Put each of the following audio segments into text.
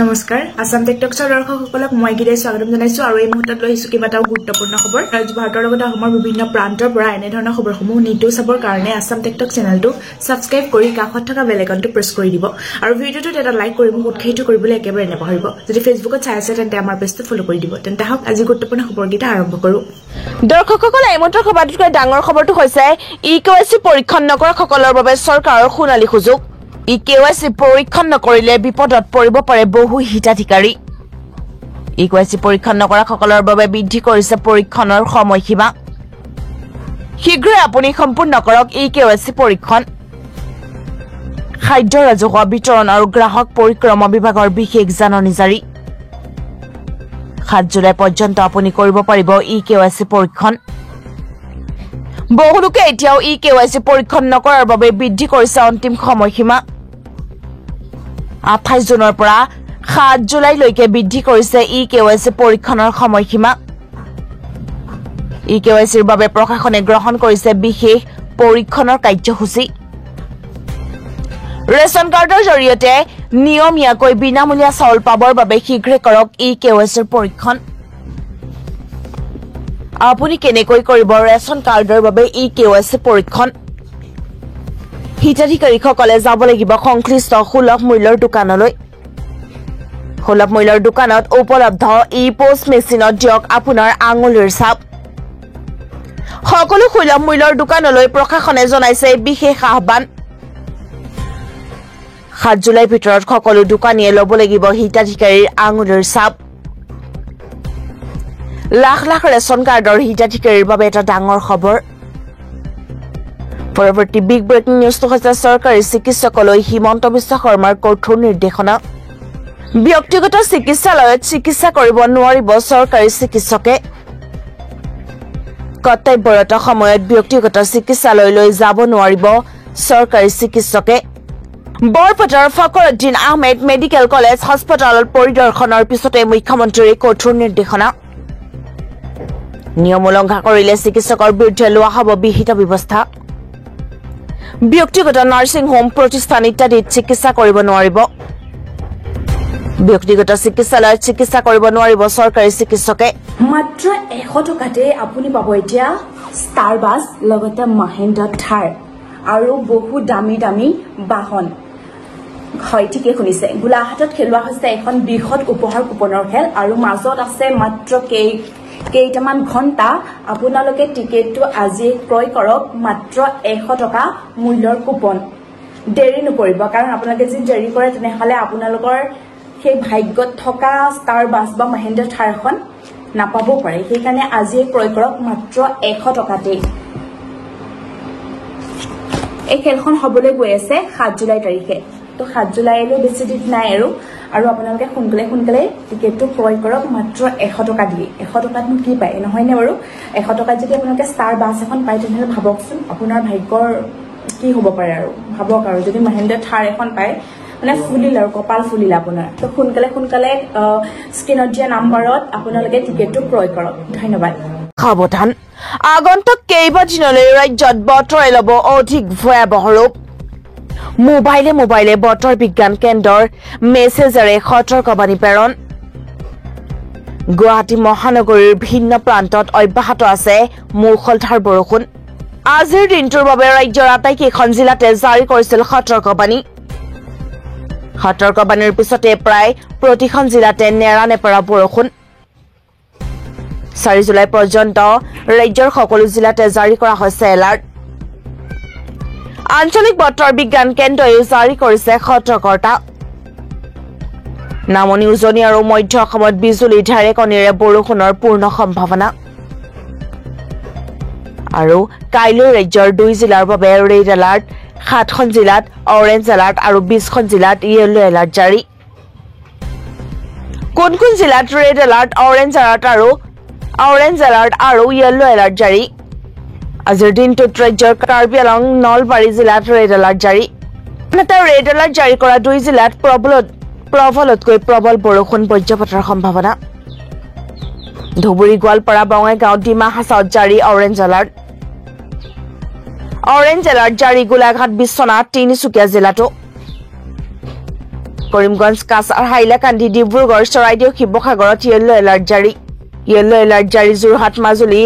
নমস্কাৰ আসাম টেকটক্সৰ দৰ্শকসকলক মই গিৰে স্বাগতম জনাইছো আৰু এই মুহূৰ্তত লৈ আহিছো কিবাটাও গুৰুত্বপূৰ্ণ খবৰ ৰাজ্য ভাৰতৰ লগতে অসমৰ বিভিন্ন প্ৰান্তৰ পৰা এনে ধৰণৰ খবৰসমূহ নিতৌ চাবৰ কাৰণে আসাম টেকটক চেনেলটো সাবস্ক্ৰাইব কৰি কাষত থকা বেল আইকনটো প্ৰেছ কৰি দিব আৰু ভিডিঅ'টোত এটা লাইক কৰি মোক উৎসাহিত কৰিবলৈ একেবাৰে নাপাহৰিব যদি ফেচবুকত চাই আছে তেন্তে আমাৰ পেজটো ফলো কৰি দিব তেন্তে হওক আজি গুৰুত্বপূৰ্ণ খবৰকেইটা আৰম্ভ কৰো দৰ্শকসকল এই মুহূৰ্তৰ খবৰটোতকৈ ডাঙৰ খবৰটো হৈছে ইকেৱাইচি পৰীক্ষণ নকৰা সকলৰ বাবে চৰকাৰৰ সোণালী সুযোগ ইকেৱাইচি পৰীক্ষণ নকৰিলে বিপদত পৰিব পাৰে বহু হিতাধিকাৰী ইকেৱাইচি পৰীক্ষণ নকৰা সকলৰ বাবে বৃদ্ধি কৰিছে পৰীক্ষণৰ সময়সীমা শীঘ্ৰে আপুনি সম্পূৰ্ণ কৰক ইকেৱাইচি পৰীক্ষণ খাদ্য ৰাজহুৱা বিতৰণ আৰু গ্ৰাহক পৰিক্ৰমা বিভাগৰ বিশেষ জাননী জাৰি 7 জুলাই পৰ্যন্ত আপুনি কৰিব পাৰিব ইকেৱাইচি পৰীক্ষণ বহু লোকে এতিয়াও ইকেৱাইচি পৰীক্ষণ নকৰাৰ বাবে বৃদ্ধি কৰিছে অন্তিম সময়সীমা 28 জুনৰ পৰা 7 জুলাইলৈকে বৃদ্ধি কৰিছে ইকেৱাইচি পৰীক্ষণৰ সময়সীমা ইকেৱাইচিৰ বাবে প্ৰশাসনে গ্ৰহণ কৰিছে বিশেষ পৰীক্ষণৰ কাৰ্যসূচী ৰেচন কাৰ্ডৰ জৰিয়তে নিয়মীয়াকৈ বিনামূলীয়া চাউল পাবৰ বাবে শীঘ্ৰে কৰক ইকেৱাইচিৰ পৰীক্ষণ আপুনি কেনেকৈ কৰিব ৰেচন কাৰ্ডৰ বাবে ইকেৱাইচি পৰীক্ষণ হিতাধিকাৰীসকলে যাব লাগিব সংশ্লিষ্ট সুলভ মূল্যৰ দোকানলৈ সুলভ মূল্যৰ দোকানত উপলব্ধ ই-পোষ্ট মেচিনত দিয়ক আপোনাৰ আঙুলিৰ ছাপ সকলো সুলভ মূল্যৰ দোকানলৈ প্ৰশাসনে জনাইছে বিশেষ আহ্বান 7 জুলাইৰ ভিতৰত সকলো দোকানীয়ে ল'ব লাগিব হিতাধিকাৰীৰ আঙুলিৰ ছাপ লাখ লাখ ৰেচন কাৰ্ডৰ হিতাধিকাৰীৰ বাবে এটা ডাঙৰ খবৰ পৰৱৰ্তী বিগ ব্ৰেকিং নিউজটো হৈছে চৰকাৰী চিকিৎসকলৈ হিমন্ত বিশ্ব শৰ্মাৰ কঠোৰ নিৰ্দেশনা ব্যক্তিগত চিকিৎসালয়ত চিকিৎসা কৰিব নোৱাৰিব চৰকাৰী চিকিৎসকে কৰ্তব্যৰত সময়ত ব্যক্তিগত চিকিৎসালয়লৈ যাব নোৱাৰিব চৰকাৰী চিকিৎসকে বৰপেটাৰ ফখৰুদ্দিন আহমেদ মেডিকেল কলেজ হাস্পতালৰ পৰিদৰ্শনৰ পিছতে মুখ্যমন্ত্ৰীৰ কঠোৰ নিৰ্দেশনা নিয়ম উলংঘা কৰিলে চিকিৎসকৰ বিৰুদ্ধে লোৱা হ'ব বিহিত ব্যৱস্থা ব্যক্তিগত নাৰ্ছিং হোম প্ৰতিষ্ঠান ইত্যাদিত চিকিৎসা কৰিব নোৱাৰিব ব্যক্তিগত চিকিৎসালয়ত চিকিৎসা কৰিব নোৱাৰিব চৰকাৰী চিকিৎসকে মাত্ৰ 100 টকাতে আপুনি পাব এতিয়া ষ্টাৰ বাছ লগতে মহিন্দ্ৰা থাৰ আৰু বহু দামী দামী বাহন হয় ঠিকে শুনিছে গোলাঘাটত খেলোৱা হৈছে এখন বৃহৎ উপহাৰ কুপনৰ খেল আৰু মাজত আছে মাত্ৰ কেইটামান ঘণ্টা আপোনালোকে টিকেটটো আজি ক্ৰয় কৰক মাত্ৰ 100 টকা মূল্যৰ কুপন দেৰি নকৰিব কাৰণ আপোনালোকে যদি দেৰি কৰে তেনেহলে আপোনালোকৰ সেই ভাগ্যত থকা ষ্টাৰ বাছ বা মহিন্দ্ৰা থাৰখন নাপাব পাৰে সেইকাৰণে আজি ক্ৰয় কৰক মাত্ৰ 100 টকাতে এই খেলখন হ'বলৈ গৈ আছে 7 জুলাই তাৰিখে তো 7 জুলাইলৈ বেছি দিন নাই আৰু আপোনালোকে সোনকালে টিকেটটো ক্ৰয় কৰক মাত্ৰ 100 টকা দিয়ে 100 টকাতনো কি পায় নহয় নে বাৰু 100 টকাত যদি আপোনালোকে ষ্টাৰ বাছ এখন পায় তেনেহলে ভাবকচোন আপোনাৰ ভাগ্যৰ কি হ'ব পাৰে আৰু ভাবক আৰু যদি মহিন্দ্ৰা থাৰ এখন পায় মানে ফুলিল আৰু কপাল ফুলিল আপোনাৰ তো সোনকালে স্ক্ৰিনত দিয়া নাম্বাৰত আপোনালোকে টিকেটটো ক্ৰয় কৰক ধন্যবাদ সাৱধান আগন্তুক কেইবাদিনলৈ ৰাজ্যত বতৰে ল'ব অধিক ভয়াৱহ ৰূপ মোবাইলে বতৰ বিজ্ঞান কেন্দ্ৰৰ মেছেজেৰে সতৰ্কবাণী প্ৰেৰণ গুৱাহাটী মহানগৰীৰ ভিন্ন প্ৰান্তত অব্যাহত আছে মুষলধাৰ বৰষুণ আজিৰ দিনটোৰ বাবে ৰাজ্যৰ আটাইকেইখন জিলাতে জাৰি কৰিছিল সতৰ্কবাণীৰ পিছতে প্ৰায় প্ৰতিখন জিলাতে নেৰানেপেৰা বৰষুণ 4 জুলাই পৰ্যন্ত ৰাজ্যৰ সকলো জিলাতে জাৰি কৰা হৈছে এলাৰ্ট আঞ্চলিক বতৰ বিজ্ঞান কেন্দ্ৰই জাৰি কৰিছে সতৰ্কতা নামনি উজনি আৰু মধ্য অসমত বিজুলী ঢেৰেকণিৰে বৰষুণৰ পূৰ্ণ সম্ভাৱনা আৰু কাইলৈ ৰাজ্যৰ 2 জিলাৰ বাবে ৰেড এলাৰ্ট 7খন জিলাত অৰেঞ্জ এলাৰ্ট আৰু 20খন জিলাত ইয়েলো এলাৰ্ট জাৰি কোন জিলাত ৰেড এলাৰ্ট অৰেঞ্জ এলাৰ্ট আৰু ইয়েলো এলাৰ্ট জাৰি আজিৰ দিনটোত ৰাজ্যৰ কাৰ্বি আংলং নলবাৰী জিলাত ৰেড এলাৰ্ট জাৰি আনহাতে ৰেড এলাৰ্ট জাৰি কৰা 2 জিলাত প্ৰবলতকৈ প্ৰবল বৰষুণ বজ্ৰপাতৰ সম্ভাৱনা ধুবুৰী গোৱালপাৰা বঙাইগাঁও ডিমা হাছাওত জাৰি অৰেঞ্জ এলাৰ্ট জাৰি গোলাঘাট বিশ্বনাথ তিনিচুকীয়া জিলাতো কৰিমগঞ্জ কাছাৰ হাইলাকান্দি ডিব্ৰুগড় চৰাইদেউ শিৱসাগৰত ইয়েলো এলাৰ্ট জাৰি যোৰহাট মাজুলী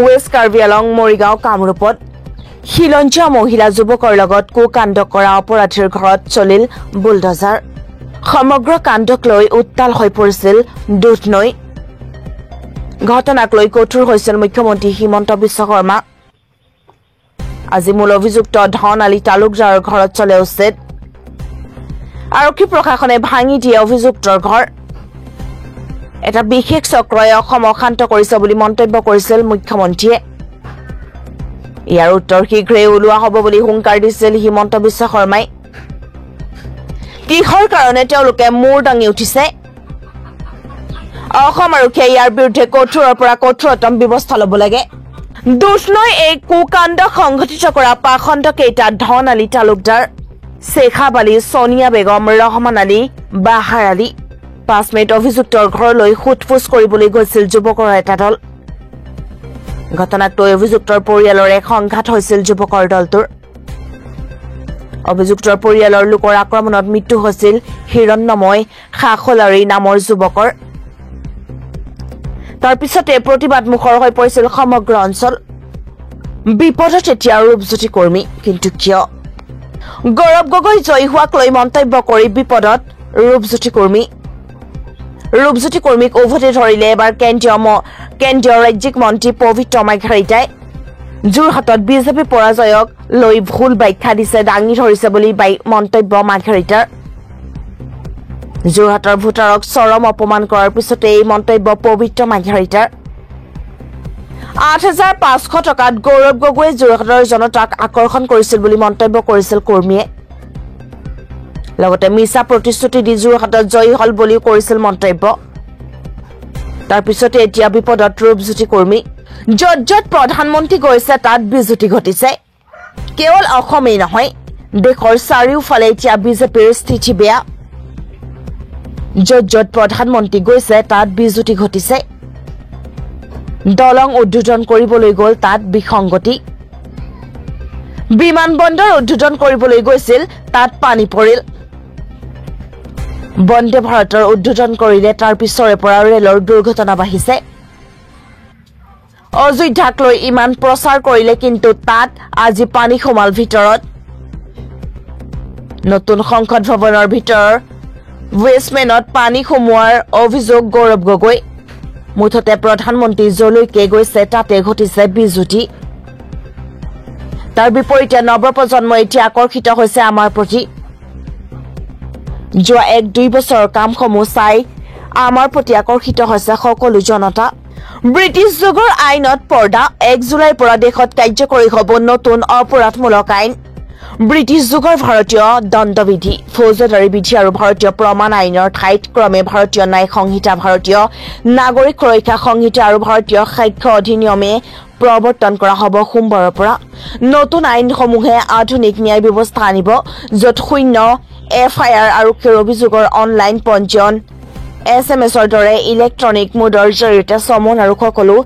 ৱেষ্ট কাৰ্বি আলং মৰিগাঁও কামৰূপত খিলঞ্জীয়া মহিলা যুৱকৰ লগত কুকাণ্ড কৰা অপৰাধীৰ ঘৰত চলিল বুলডজাৰ সমগ্ৰ কাণ্ডক লৈ উত্তাল হৈ পৰিছিল দুধনৈ ঘটনাক লৈ কঠোৰ হৈছিল মুখ্যমন্ত্ৰী হিমন্ত বিশ্ব শৰ্মা আজি মূল অভিযুক্ত ধন আলী তালুকদাৰৰ ঘৰত চলে উচ্ছেদ আৰক্ষী প্ৰশাসনে ভাঙি দিয়ে অভিযুক্তৰ ঘৰ এটা বিশেষ চক্ৰই অসম অশান্ত কৰিছে বুলি মন্তব্য কৰিছিল মুখ্যমন্ত্ৰীয়ে ইয়াৰ উত্তৰ শীঘ্ৰেই ওলোৱা হ'ব বুলি হুংকাৰ দিছিল হিমন্ত বিশ্ব শৰ্মাই কিহৰ কাৰণে তেওঁলোকে মূৰ দাঙি উঠিছে অসম আৰক্ষীয়ে ইয়াৰ বিৰুদ্ধে কঠোৰৰ পৰা কঠোৰতম ব্যৱস্থা ল'ব লাগে দুধনৈ এই কুকাণ্ড সংঘটিত কৰা পাখণ্ড কেইটা ধন আলী তালুকদাৰ শেখাব আলী সোনিয়া বেগম ৰহমান আলী বাহাৰ আলী 5 মেত অভিযুক্তৰ ঘৰলৈ সোধপোছ কৰিবলৈ গৈছিল যুৱকৰ এটা দল ঘটনাক লৈ অভিযুক্তৰ পৰিয়ালৰ এক সংঘাত হৈছিল যুৱকৰ দলটোৰ অভিযুক্তৰ পৰিয়ালৰ লোকৰ আক্ৰমণত মৃত্যু হৈছিল হিৰণ্যময় খাখলাৰী নামৰ যুৱকৰ তাৰ পিছতে প্ৰতিবাদ মুখৰ হৈ পৰিছিল সমগ্ৰ অঞ্চল বিপদত এতিয়া ৰূপজ্যোতি কৰ্মী কিন্তু কিয় গৌৰৱ গগৈ জয়ী হোৱাক লৈ মন্তব্য কৰি বিপদত ৰূপজ্যোতি কৰ্মীক উভতি ধৰিলে এবাৰ কেন্দ্ৰীয় ৰাজ্যিক মন্ত্ৰী পবিত্ৰ মাৰ্ঘেৰিটাই যোৰহাটত বিজেপি পৰাজয়ক লৈ ভুল ব্যাখ্যা দিছে দাঙি ধৰিছে বুলি মন্তব্য মাৰ্ঘেৰিটাৰ যোৰহাটৰ ভোটাৰক চৰম অপমান কৰাৰ পিছতে এই মন্তব্য পবিত্ৰ মাৰ্ঘেৰিটাৰ ৮৫০০ টকাত গৌৰৱ গগৈয়ে যোৰহাটৰ জনতাক আকৰ্ষণ কৰিছিল বুলি মন্তব্য কৰিছিল কৰ্মীয়ে লগতে মিছা প্ৰতিশ্ৰুতি দি যোৰহাটত জয়ী হল বুলি কৰিছিল মন্তব্য তাৰ পিছতে এতিয়া বিপদত ৰূপজ্যোতি কৰ্মী য'ত প্ৰধানমন্ত্ৰী গৈছে তাত বিজুতি ঘটিছে কেৱল অসমেই নহয় দেশৰ চাৰিওফালে এতিয়া বিজেপিৰ স্থিতি বেয়া য'ত প্ৰধানমন্ত্ৰী গৈছে তাত বিজুতি ঘটিছে দলং উদ্বোধন কৰিবলৈ গ'ল তাত বিসংগতি বিমানবন্দৰ উদ্বোধন কৰিবলৈ গৈছিল তাত পানী পৰিল বন্দে ভাৰতৰ উদ্বোধন কৰিলে তাৰ পিছৰে পৰা ৰেলৰ দুৰ্ঘটনা বাঢ়িছে অযোধ্যাক লৈ ইমান প্ৰচাৰ কৰিলে কিন্তু তাত আজি পানী সোমাল ভিতৰত নতুন সংসদ ভৱনৰ ভিতৰৰ বেছমেণ্টত পানী সোমোৱাৰ অভিযোগ গৌৰৱ গগৈ মুঠতে প্ৰধানমন্ত্ৰী যলৈকে গৈছে তাতে ঘটিছে বিজুতি তাৰ বিপৰীতে নৱপ্ৰজন্ম এতিয়া আকৰ্ষিত হৈছে আমাৰ প্ৰতি যোৱা 1-2 বছৰৰ কামসমূহ চাই আমাৰ প্ৰতি আকৰ্ষিত হৈছে সকলো জনতা ব্ৰিটিছ যুগৰ আইনত পৰ্দা 1 জুলাইৰ পৰা দেশত কাৰ্যকৰী হ'ব নতুন অপৰাধমূলক আইন ব্ৰিটিছ যুগৰ ভাৰতীয় দণ্ডবিধি ফৌজদাৰী বিধি আৰু ভাৰতীয় প্ৰমাণ আইনৰ ঠাইত ক্ৰমে ভাৰতীয় ন্যায় সংহিতা ভাৰতীয় নাগৰিক সুৰক্ষা সংহিতা আৰু ভাৰতীয় সাক্ষ্য অধিনিয়মে প্ৰৱৰ্তন কৰা হ'ব সোমবাৰৰ পৰা নতুন আইনসমূহে আধুনিক ন্যায় ব্যৱস্থা আনিব য'ত শূন্য FIR আৰু অভিযোগৰ অনলাইন পঞ্জীয়ন SMS-ৰ দৰে ইলেক্ট্ৰনিক মোডৰ জৰিয়তে সমন আৰু সকলো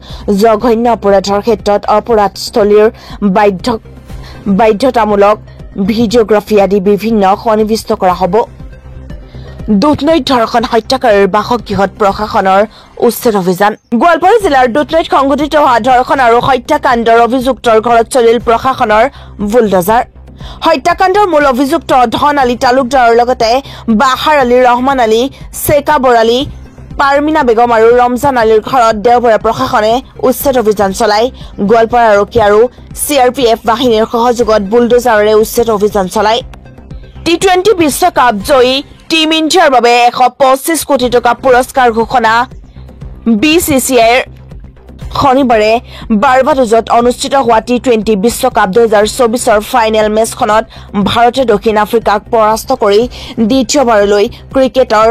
জঘন্য অপৰাধৰ ক্ষেত্ৰত অপৰাধস্থলীৰ বাধ্যতামূলক ভিডিঅগ্ৰাফি আদি বিভিন্ন সন্নিৱিষ্ট কৰা হ'ব দুধনৈত ধৰ্ষণ হত্যাকাৰীৰ বাসগৃহত প্ৰশাসনৰ উচ্ছেদ অভিযান গোৱালপাৰা জিলাৰ দুধনৈত সংঘটিত হোৱা ধৰ্ষণ আৰু হত্যাকাণ্ডৰ অভিযুক্তৰ ঘৰত চলিল প্ৰশাসনৰ বুলডজাৰ হত্যাকাণ্ডৰ মূল অভিযুক্ত ধন আলী তালুকদাৰৰ লগতে বাহাৰ আলী ৰহমান আলী শেখাব আলী পাৰমিনা বেগম আৰু ৰমজান আলীৰ ঘৰত দেওবাৰে প্ৰশাসনে উচ্ছেদ অভিযান চলাই গোৱালপাৰা আৰক্ষী আৰু CRPF বাহিনীৰ সহযোগত বুলডোজাৰেৰে উচ্ছেদ অভিযান চলাই T20 বিশ্বকাপ জয়ী টিম ইণ্ডিয়াৰ বাবে 125 কোটি টকা পুৰস্কাৰ ঘোষণা BCCIৰ শনিবাৰে বাৰবাডোজত অনুষ্ঠিত হোৱা T20 বিশ্বকাপ 2024ৰ ফাইনেল মেচখনত ভাৰতে দক্ষিণ আফ্ৰিকাক পৰাস্ত কৰি দ্বিতীয়বাৰলৈ ক্ৰিকেটৰ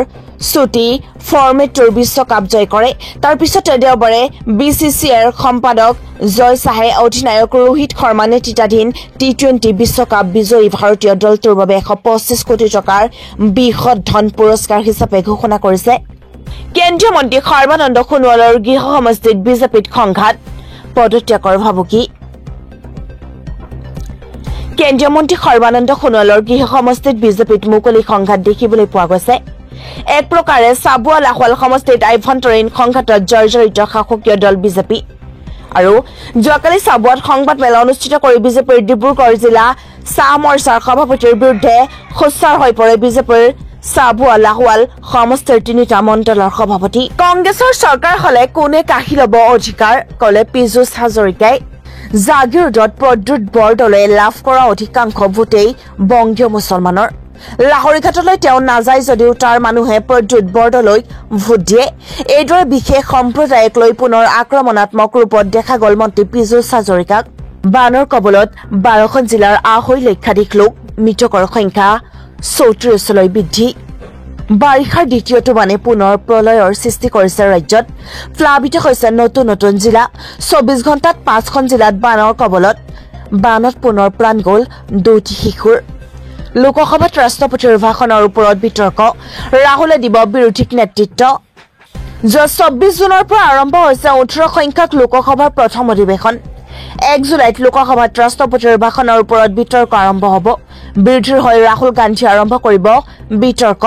ছুটি ফৰ্মেটৰ বিশ্বকাপ জয় কৰে তাৰ পিছতে দেওবাৰে BCCIৰ সম্পাদক জয় সাহে অধিনায়ক ৰোহিত শৰ্মা নেতৃত্বাধীন T20 বিশ্বকাপ বিজয়ী ভাৰতীয় দলটোৰ বাবে 125 কোটি টকাৰ বৃহৎ ধন পুৰস্কাৰ হিচাপে ঘোষণা কৰিছে কেন্দ্ৰীয় মন্ত্ৰী সৰ্বানন্দ সোণোৱালৰ গৃহ সমষ্টিত বিজেপিত সংঘাত পদত্যাগৰ ভাবুকি কেন্দ্ৰীয় মন্ত্ৰী সৰ্বানন্দ সোণোৱালৰ গৃহ সমষ্টিত বিজেপিত মুকলি সংঘাত দেখিবলৈ পোৱা গৈছে এক প্ৰকাৰে চাবুৱা লাহোৱাল সমষ্টিত আভ্যন্তৰীণ সংঘাতত জৰ্জৰিত শাসকীয় দল বিজেপি আৰু যোৱাকালি চাবুৱাত সংবাদ মেলা অনুষ্ঠিত কৰি বিজেপিৰ ডিব্ৰুগড় জিলা চাহ মৰ্চাৰ সভাপতিৰ বিৰুদ্ধে সোচ্চাৰ হৈ পৰে বিজেপিৰ চাবুৱা লাহোৱাল সমষ্টিৰ 3টা মণ্ডলৰ সভাপতি কংগ্ৰেছৰ চৰকাৰ হলে কোনে কাঢ়ি ল'ব অধিকাৰ কলে পীযুষ হাজৰিকাই জাগিৰোডত প্ৰদ্যুৎ বৰদলৈ লাভ কৰা অধিকাংশ ভোটেই বংগীয় মুছলমানৰ লাহৰীঘাটলৈ তেওঁ নাযায় যদিও তাৰ মানুহে প্ৰদ্যুৎ বৰদলৈক ভোট দিয়ে এইদৰে বিশেষ সম্প্ৰদায়ক লৈ পুনৰ আক্ৰমণাত্মক ৰূপত দেখা গল মন্ত্ৰী পীযুষ হাজৰিকাক বানৰ কবলত 12খন জিলাৰ 2.5 লক্ষাধিক লোক মৃতকৰ সংখ্যা 34লৈ বৃদ্ধি বাৰিষাৰ দ্বিতীয়টো বানে পুনৰ প্ৰলয়ৰ সৃষ্টি কৰিছে ৰাজ্যত প্লাবিত হৈছে নতুন নতুন জিলা 24 ঘণ্টাত 5খন জিলাত বানৰ কবলত বানত পুনৰ প্ৰাণ গ'ল 2টি শিশুৰ লোকসভাত ৰাষ্ট্ৰপতিৰ ভাষণৰ ওপৰত বিতৰ্ক ৰাহুলে দিব বিৰোধীক নেতৃত্ব যোৱা 24 জুনৰ পৰা আৰম্ভ হৈছে 18 সংখ্যক লোকসভাৰ প্ৰথম অধিৱেশন 1 জুলাইত লোকসভাত ৰাষ্ট্ৰপতিৰ ভাষণৰ ওপৰত বিতৰ্ক আৰম্ভ হ'ব বিৰোধীৰ হৈ ৰাহুল গান্ধী আৰম্ভ কৰিব বিতৰ্ক